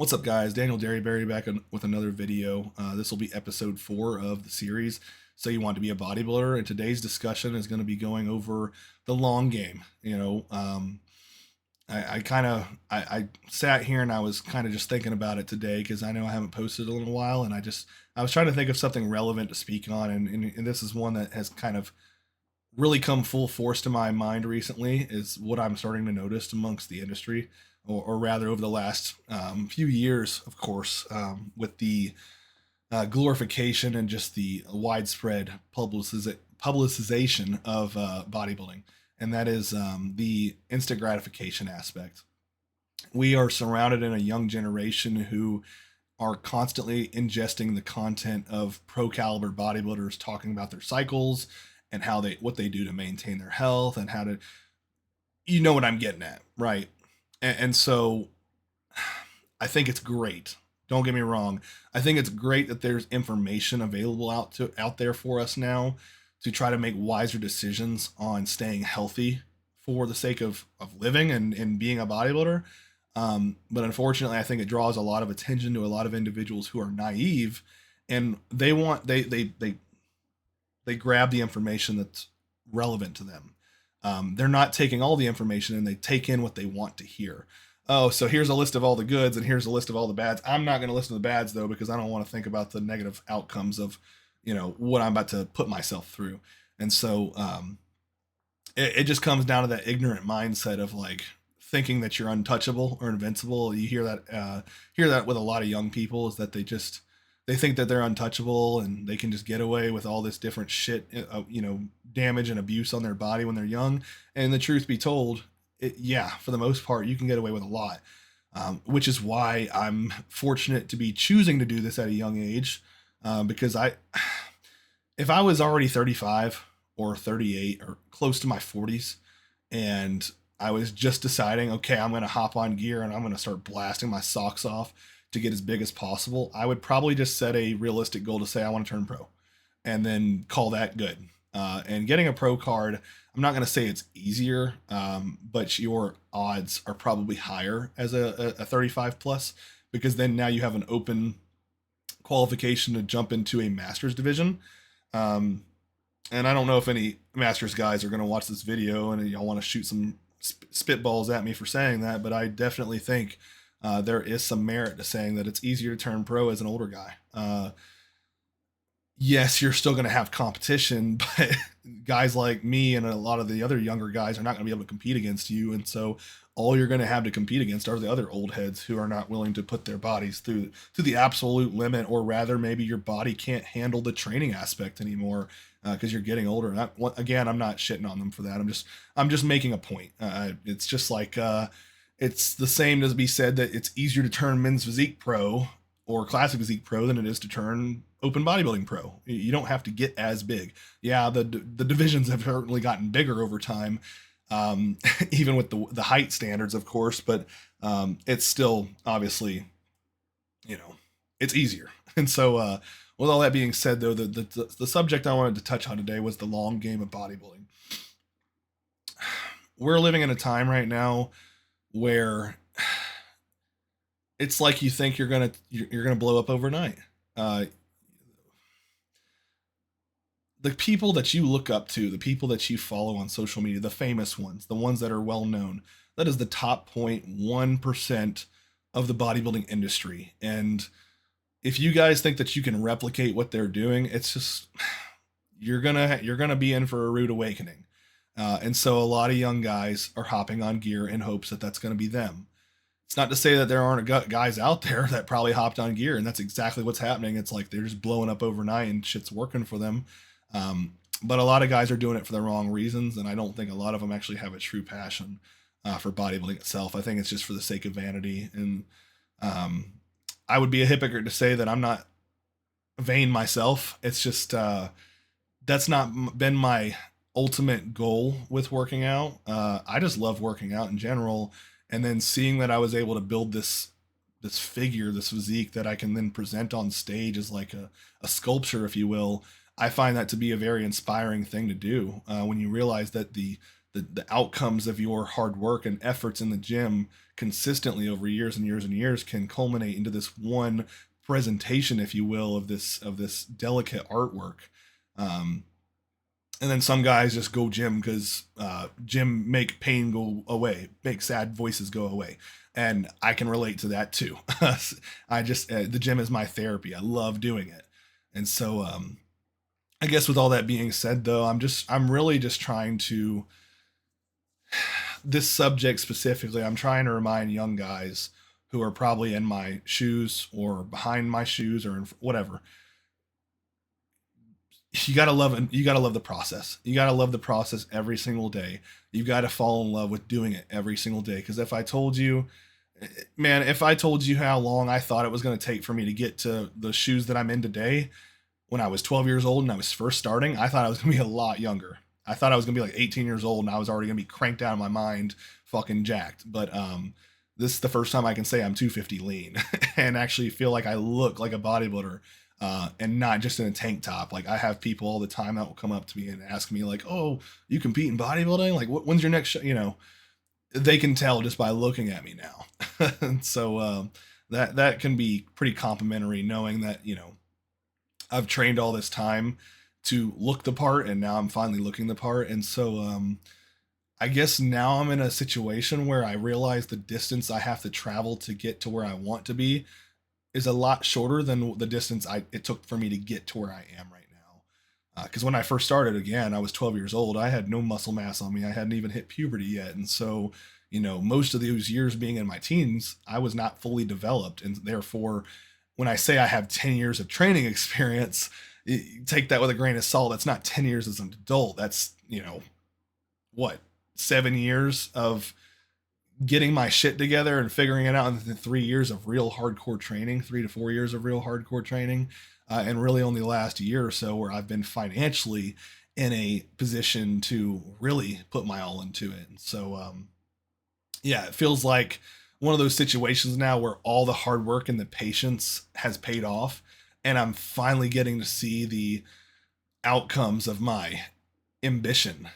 What's up, guys? Daniel Derryberry back with another video. This will be episode 4 of the series. So you want to be a bodybuilder, and today's discussion is going to be going over the long game. I sat here and I was kind of just thinking about it today because I know I haven't posted in a little while, and I was trying to think of something relevant to speak on, and this is one that has kind of really come full force to my mind recently. Is what I'm starting to notice amongst the industry, or rather over the last few years, of course, with the glorification and just the widespread publicization of bodybuilding, and that is the instant gratification aspect. We are surrounded in a young generation who are constantly ingesting the content of pro caliber bodybuilders talking about their cycles and what they do to maintain their health and how to, you know what I'm getting at, right? And so I think it's great. Don't get me wrong. I think it's great that there's information available out there for us now to try to make wiser decisions on staying healthy for the sake of living and being a bodybuilder. But unfortunately, I think it draws a lot of attention to a lot of individuals who are naive, and they grab the information that's relevant to them. They're not taking all the information, and they take in what they want to hear. Oh, so here's a list of all the goods and here's a list of all the bads. I'm not going to listen to the bads though, because I don't want to think about the negative outcomes of, what I'm about to put myself through. And so it just comes down to that ignorant mindset of like thinking that you're untouchable or invincible. You hear that with a lot of young people, is that they think that they're untouchable and they can just get away with all this different shit, damage and abuse on their body when they're young. And the truth be told, for the most part, you can get away with a lot, which is why I'm fortunate to be choosing to do this at a young age, because if I was already 35 or 38 or close to my 40s, and I was just deciding, okay, I'm going to hop on gear and I'm going to start blasting my socks off to get as big as possible, I would probably just set a realistic goal to say I want to turn pro and then call that good. And getting a pro card, I'm not going to say it's easier, but your odds are probably higher as a 35 plus, because then now you have an open qualification to jump into a master's division. And I don't know if any master's guys are going to watch this video and y'all want to shoot some spitballs at me for saying that, but I definitely think there is some merit to saying that it's easier to turn pro as an older guy. Yes, you're still going to have competition, but guys like me and a lot of the other younger guys are not going to be able to compete against you. And so all you're going to have to compete against are the other old heads who are not willing to put their bodies through to the absolute limit, or rather maybe your body can't handle the training aspect anymore because you're getting older. And again, I'm not shitting on them for that. I'm just making a point. It's just like it's the same as be said that it's easier to turn men's physique pro or classic physique pro than it is to turn open bodybuilding pro. You don't have to get as big. Yeah, the divisions have certainly gotten bigger over time, even with the height standards, of course, but it's still obviously, it's easier. And so with all that being said, though, the subject I wanted to touch on today was the long game of bodybuilding. We're living in a time right now where it's like you think you're gonna blow up overnight. The people that you look up to, the people that you follow on social media, the famous ones, the ones that are well known, that is the top 0.1% of the bodybuilding industry. And if you guys think that you can replicate what they're doing, it's just you're gonna be in for a rude awakening. And so a lot of young guys are hopping on gear in hopes that that's going to be them. It's not to say that there aren't guys out there that probably hopped on gear, and that's exactly what's happening. It's like they're just blowing up overnight and shit's working for them. But a lot of guys are doing it for the wrong reasons, and I don't think a lot of them actually have a true passion for bodybuilding itself. I think it's just for the sake of vanity. And I would be a hypocrite to say that I'm not vain myself. It's just that's not been my ultimate goal with working out. I just love working out in general, and then seeing that I was able to build this figure, this physique that I can then present on stage as like a sculpture, if you will. I find that to be a very inspiring thing to do when you realize that the the outcomes of your hard work and efforts in the gym consistently over years and years and years can culminate into this one presentation, if you will, of this delicate artwork. Um, and then some guys just go gym because gym make pain go away, make sad voices go away, and I can relate to that too. I just the gym is my therapy. I love doing it, and so I guess with all that being said, though, I'm really just trying to this subject specifically. I'm trying to remind young guys who are probably in my shoes or behind my shoes or in, whatever. You gotta love the process. You gotta love the process every single day. You gotta fall in love with doing it every single day. Because if I told you, man, if I told you how long I thought it was going to take for me to get to the shoes that I'm in today, when I was 12 years old and I was first starting, I thought I was going to be a lot younger. I thought I was going to be like 18 years old and I was already going to be cranked out of my mind, fucking jacked. But this is the first time I can say I'm 250 lean and actually feel like I look like a bodybuilder, and not just in a tank top. Like I have people all the time that will come up to me and ask me like, "Oh, you compete in bodybuilding? Like, when's your next show?" You know, they can tell just by looking at me now. And so that can be pretty complimentary, knowing that I've trained all this time to look the part, and now I'm finally looking the part. And so I guess now I'm in a situation where I realize the distance I have to travel to get to where I want to be is a lot shorter than the distance it took for me to get to where I am right now. Because when I first started, again, I was 12 years old. I had no muscle mass on me. I hadn't even hit puberty yet, and so most of those years being in my teens, I was not fully developed, and therefore, when I say I have 10 years of training experience, take that with a grain of salt. That's not 10 years as an adult. That's what, 7 years of getting my shit together and figuring it out in the 3 years of real hardcore training, 3 to 4 years of real hardcore training, and really only the last year or so where I've been financially in a position to really put my all into it. And so, yeah, it feels like one of those situations now where all the hard work and the patience has paid off, and I'm finally getting to see the outcomes of my ambition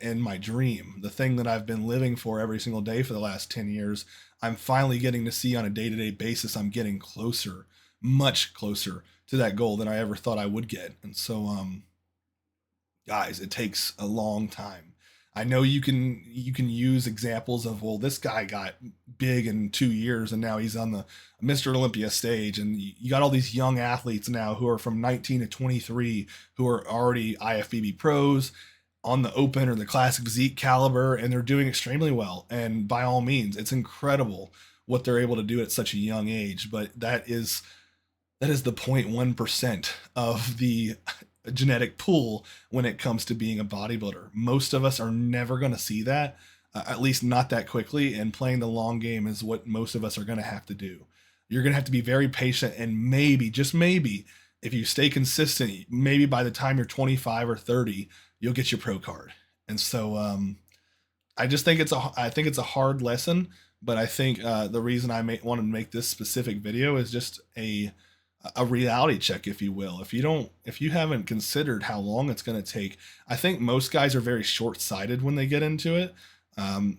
and my dream, the thing that I've been living for every single day for the last 10 years. I'm finally getting to see on a day-to-day basis. I'm getting closer, much closer to that goal than I ever thought I would get. And so guys, it takes a long time. I know you can use examples of, well, this guy got big in 2 years and now he's on the Mr. Olympia stage, and you got all these young athletes now who are from 19 to 23 who are already IFBB pros on the open or the classic physique caliber, and they're doing extremely well. And by all means, it's incredible what they're able to do at such a young age. But that is the 0.1% of the genetic pool when it comes to being a bodybuilder. Most of us are never going to see that, at least not that quickly. And playing the long game is what most of us are going to have to do. You're going to have to be very patient, and maybe, just maybe, if you stay consistent, maybe by the time you're 25 or 30, you'll get your pro card. And so I think it's a hard lesson, but I think the reason I want to make this specific video is just a reality check, if you will. If you haven't considered how long it's going to take, I think most guys are very short-sighted when they get into it.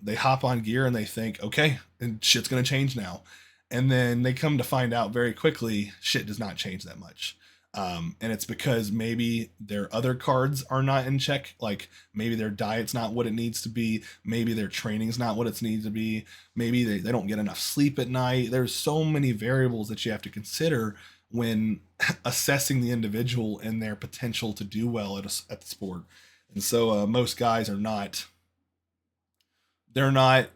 They hop on gear and they think, okay, and shit's going to change now. And then they come to find out very quickly, shit does not change that much. And it's because maybe their other cards are not in check. Like maybe their diet's not what it needs to be. Maybe their training's not what it needs to be. Maybe they don't get enough sleep at night. There's so many variables that you have to consider when assessing the individual and their potential to do well at the sport. And so most guys are not, they're not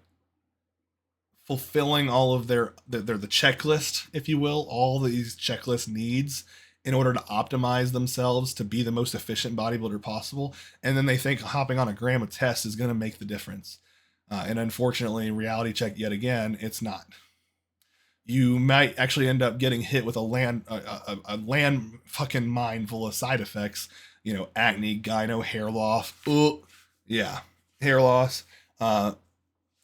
fulfilling all of the checklist, if you will, all these checklist needs in order to optimize themselves to be the most efficient bodybuilder possible. And then they think hopping on a gram of test is going to make the difference. And unfortunately, reality check yet again, it's not. You might actually end up getting hit with a land fucking mine full of side effects. Acne, gyno, hair loss. Yeah, hair loss.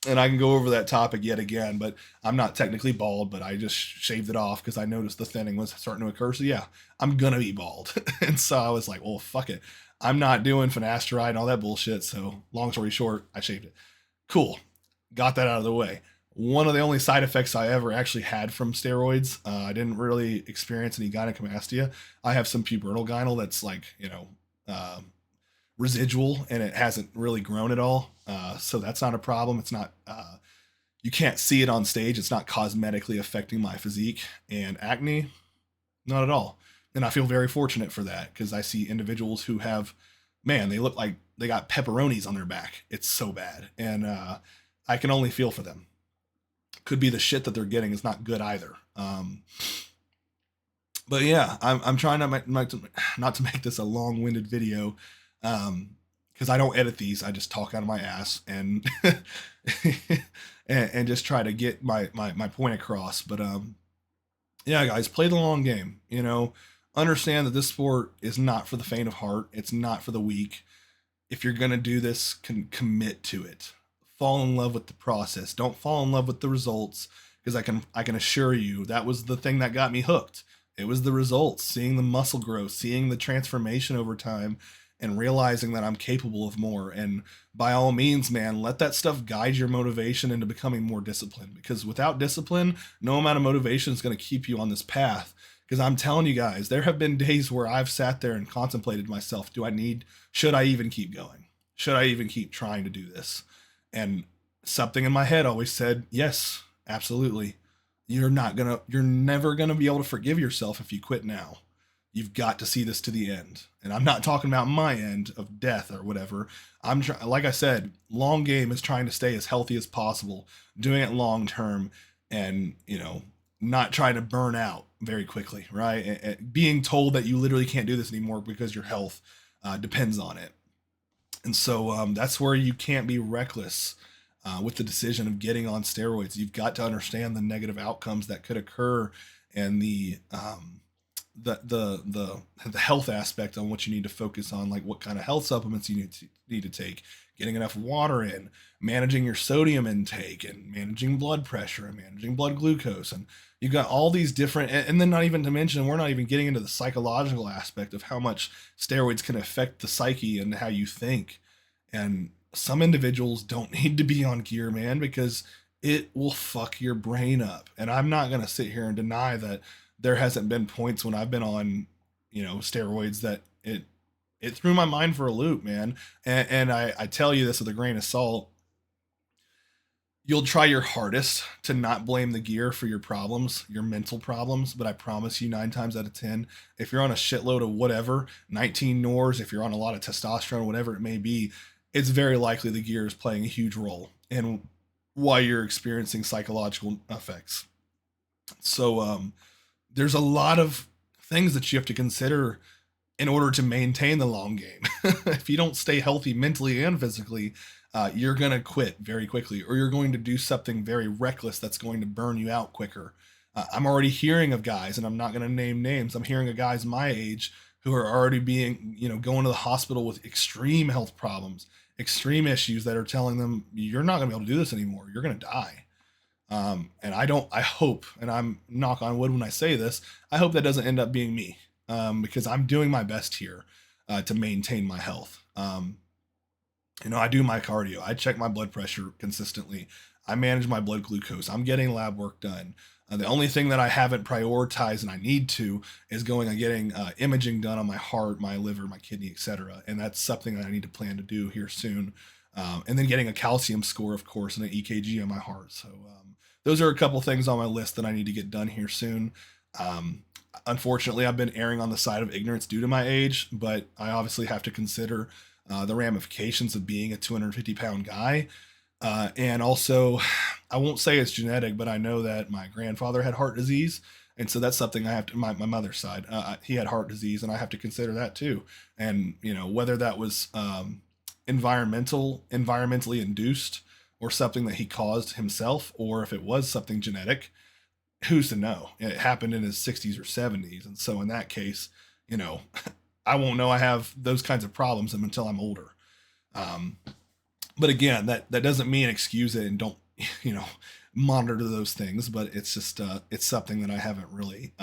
and I can go over that topic yet again, but I'm not technically bald, but I just shaved it off because I noticed the thinning was starting to occur. So yeah, I'm gonna be bald. And so I was like, well, fuck it. I'm not doing finasteride and all that bullshit. So long story short, I shaved it. Cool. Got that out of the way. One of the only side effects I ever actually had from steroids, I didn't really experience any gynecomastia. I have some pubertal gynal that's like, residual and it hasn't really grown at all. So that's not a problem. It's not, you can't see it on stage. It's not cosmetically affecting my physique. And acne, not at all. And I feel very fortunate for that because I see individuals who have, man, they look like they got pepperonis on their back. It's so bad. And I can only feel for them. Could be the shit that they're getting is not good either. But yeah, I'm trying not to make this a long-winded video, because I don't edit these. I just talk out of my ass and and just try to get my point across. But yeah, guys, play the long game. Understand that this sport is not for the faint of heart. It's not for the weak. If you're gonna do this, commit to it. Fall in love with the process. Don't fall in love with the results, because I can assure you that was the thing that got me hooked. It was the results, seeing the muscle growth, seeing the transformation over time, and realizing that I'm capable of more. And by all means, man, let that stuff guide your motivation into becoming more disciplined, because without discipline, no amount of motivation is going to keep you on this path. Because I'm telling you guys, there have been days where I've sat there and contemplated myself, should I even keep going? Should I even keep trying to do this? And something in my head always said, yes, absolutely. You're never gonna be able to forgive yourself if you quit now. You've got to see this to the end. And I'm not talking about my end of death or whatever. Like I said, long game is trying to stay as healthy as possible, doing it long term, and not trying to burn out very quickly, right? And being told that you literally can't do this anymore because your health depends on it. And so that's where you can't be reckless with the decision of getting on steroids. You've got to understand the negative outcomes that could occur, and the health aspect on what you need to focus on, like what kind of health supplements you need to take, getting enough water in, managing your sodium intake, and managing blood pressure, and managing blood glucose. And you've got all these different, and then not even to mention, we're not even getting into the psychological aspect of how much steroids can affect the psyche and how you think. And some individuals don't need to be on gear, man, because it will fuck your brain up. And I'm not going to sit here and deny that there hasn't been points when I've been on, steroids that it threw my mind for a loop, man. And I tell you this with a grain of salt. You'll try your hardest to not blame the gear for your problems, your mental problems, but I promise you 9 times out of 10, if you're on a shitload of whatever, 19 Nors, if you're on a lot of testosterone, whatever it may be, it's very likely the gear is playing a huge role in why you're experiencing psychological effects. So there's a lot of things that you have to consider in order to maintain the long game. If you don't stay healthy mentally and physically, you're going to quit very quickly, or you're going to do something very reckless that's going to burn you out quicker. I'm already hearing of guys, and I'm not going to name names. I'm hearing of guys my age who are already being, going to the hospital with extreme health problems, extreme issues that are telling them, you're not going to be able to do this anymore. You're going to die. And I hope, and I'm knock on wood when I say this, I hope that doesn't end up being me, because I'm doing my best here to maintain my health. I do my cardio. I check my blood pressure consistently. I manage my blood glucose. I'm getting lab work done. The only thing that I haven't prioritized, and I need to, is going and getting imaging done on my heart, my liver, my kidney, etc. And that's something that I need to plan to do here soon. And then getting a calcium score, of course, and an EKG on my heart. So those are a couple things on my list that I need to get done here soon. Unfortunately, I've been erring on the side of ignorance due to my age, but I obviously have to consider the ramifications of being a 250-pound guy. And also, I won't say it's genetic, but I know that my grandfather had heart disease. And so that's something I have to, my mother's side, he had heart disease, and I have to consider that too. And, whether that was environmentally induced, or something that he caused himself, or if it was something genetic, who's to know? It happened in his 60s or 70s. And so in that case, I won't know I have those kinds of problems until I'm older. But again, that doesn't mean excuse it and don't you know monitor those things. But it's just it's something that I haven't really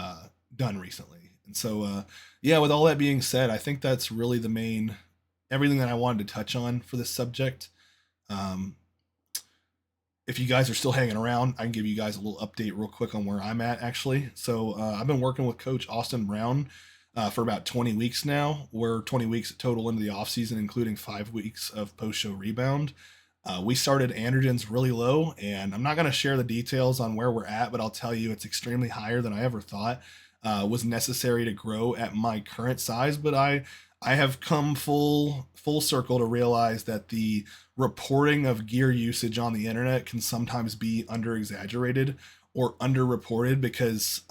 done recently. And so yeah, with all that being said, I think that's really the main everything that I wanted to touch on for this subject. Um, if you guys are still hanging around, I can give you guys a little update real quick on where I'm at actually. So I've been working with Coach Austin Brown for about 20 weeks now. We're 20 weeks total into the off season, including 5 weeks of post show rebound. We started androgens really low, and I'm not going to share the details on where we're at, but I'll tell you it's extremely higher than I ever thought was necessary to grow at my current size. But I have come full circle to realize that the reporting of gear usage on the internet can sometimes be under exaggerated or underreported because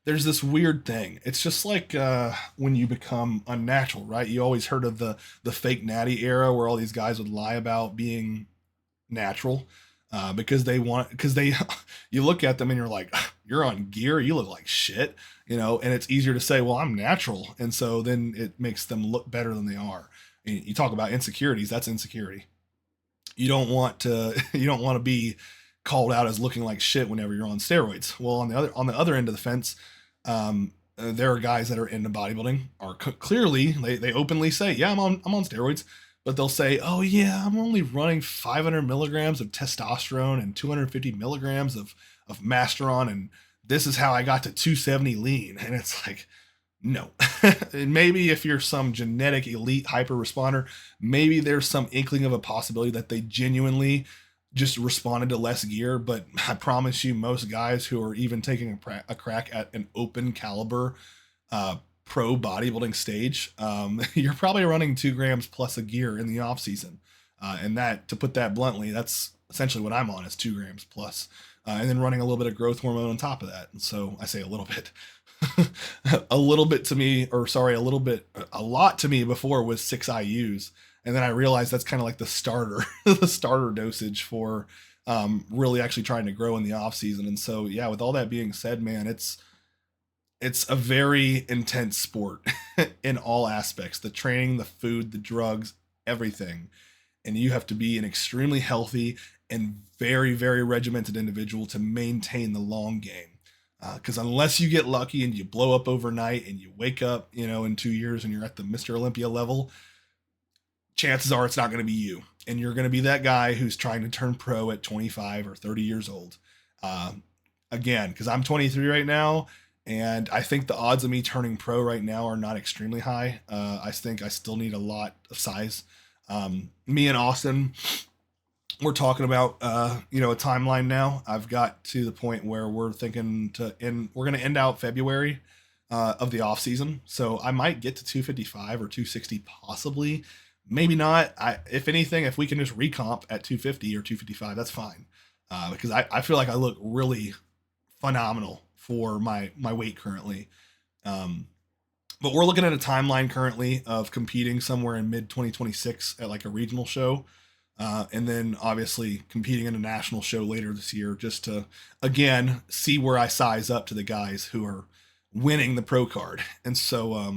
there's this weird thing. It's just like when you become unnatural, right? You always heard of the fake natty era where all these guys would lie about being natural because they you look at them and you're like, you're on gear, you look like shit, and it's easier to say, well, I'm natural, and so then it makes them look better than they are. And you talk about insecurities, that's insecurity. You don't want to you don't want to be called out as looking like shit whenever you're on steroids. Well, on the other end of the fence, there are guys that are into bodybuilding are clearly they openly say, yeah, I'm on steroids, but they'll say, oh yeah, I'm only running 500 milligrams of testosterone and 250 milligrams of masteron, and this is how I got to 270 lean, and it's like, no. And maybe if you're some genetic elite hyper responder, maybe there's some inkling of a possibility that they genuinely just responded to less gear. But I promise you, most guys who are even taking a crack at an open caliber pro bodybuilding stage, you're probably running 2 grams plus of gear in the off season. And that, to put that bluntly, that's essentially what I'm on is 2 grams plus. And then running a little bit of growth hormone on top of that. And so I say a little bit. A little bit to me, or sorry, a lot to me before was 6 IUs, and then I realized that's kind of like the starter, the starter dosage for really actually trying to grow in the off season. And so, yeah, with all that being said, man, it's a very intense sport in all aspects: the training, the food, the drugs, everything. And you have to be an extremely healthy and very, very regimented individual to maintain the long game. Because unless you get lucky and you blow up overnight and you wake up, in 2 years and you're at the Mr. Olympia level, chances are it's not going to be you. And you're going to be that guy who's trying to turn pro at 25 or 30 years old. Uh, Again, because I'm 23 right now, and I think the odds of me turning pro right now are not extremely high. I think I still need a lot of size. Me and Austin, we're talking about a timeline now. I've got to the point where we're thinking we're going to end out February of the off season, so I might get to 255 or 260 possibly, maybe not. If anything, if we can just recomp at 250 or 255, that's fine, because I feel like I look really phenomenal for my weight currently. um, but we're looking at a timeline currently of competing somewhere in mid 2026 at like a regional show. And then obviously competing in a national show later this year, just to again see where I size up to the guys who are winning the pro card. And so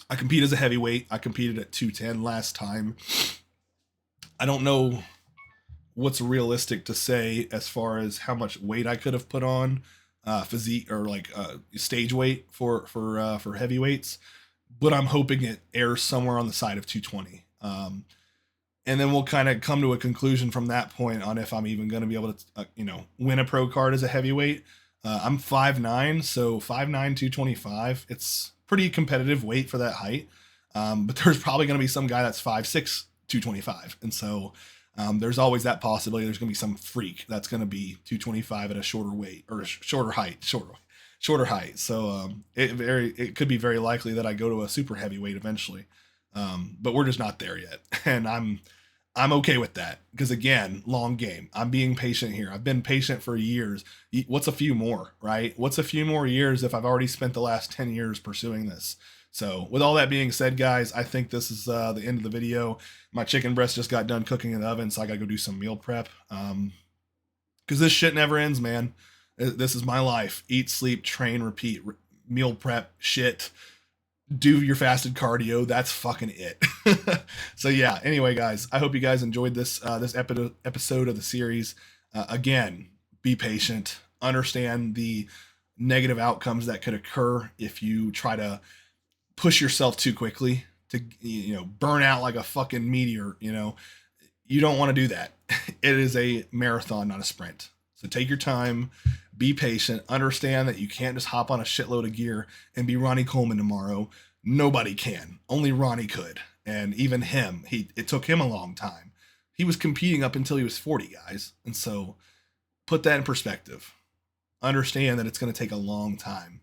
I compete as a heavyweight. I competed at 210 last time. I don't know what's realistic to say as far as how much weight I could have put on physique or like stage weight for heavyweights, but I'm hoping it airs somewhere on the side of 220. And then we'll kind of come to a conclusion from that point on if I'm even going to be able to, win a pro card as a heavyweight. I'm 5'9", so 5'9", 225. It's pretty competitive weight for that height. But there's probably going to be some guy that's 5'6", 225. And so there's always that possibility. There's going to be some freak that's going to be 225 at a shorter weight or a shorter height. So it could be very likely that I go to a super heavyweight eventually. But we're just not there yet. And I'm okay with that because again, long game. I'm being patient here. I've been patient for years. What's a few more, right? What's a few more years if I've already spent the last 10 years pursuing this? So with all that being said, guys, I think this is the end of the video. My chicken breast just got done cooking in the oven, so I gotta go do some meal prep. Because this shit never ends, man. This is my life. Eat, sleep, train, repeat, meal prep, shit. do your fasted cardio. That's fucking it. So yeah. Anyway, guys, I hope you guys enjoyed this episode of the series. Again, be patient. Understand the negative outcomes that could occur if you try to push yourself too quickly to burn out like a fucking meteor. You don't want to do that. It is a marathon, not a sprint. So take your time, be patient, understand that you can't just hop on a shitload of gear and be Ronnie Coleman tomorrow. Nobody can. Only Ronnie could. And even him, it took him a long time. He was competing up until he was 40, guys. And so put that in perspective. Understand that it's going to take a long time,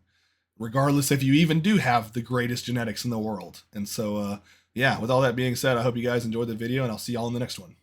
regardless if you even do have the greatest genetics in the world. And so, yeah, with all that being said, I hope you guys enjoyed the video, and I'll see y'all in the next one.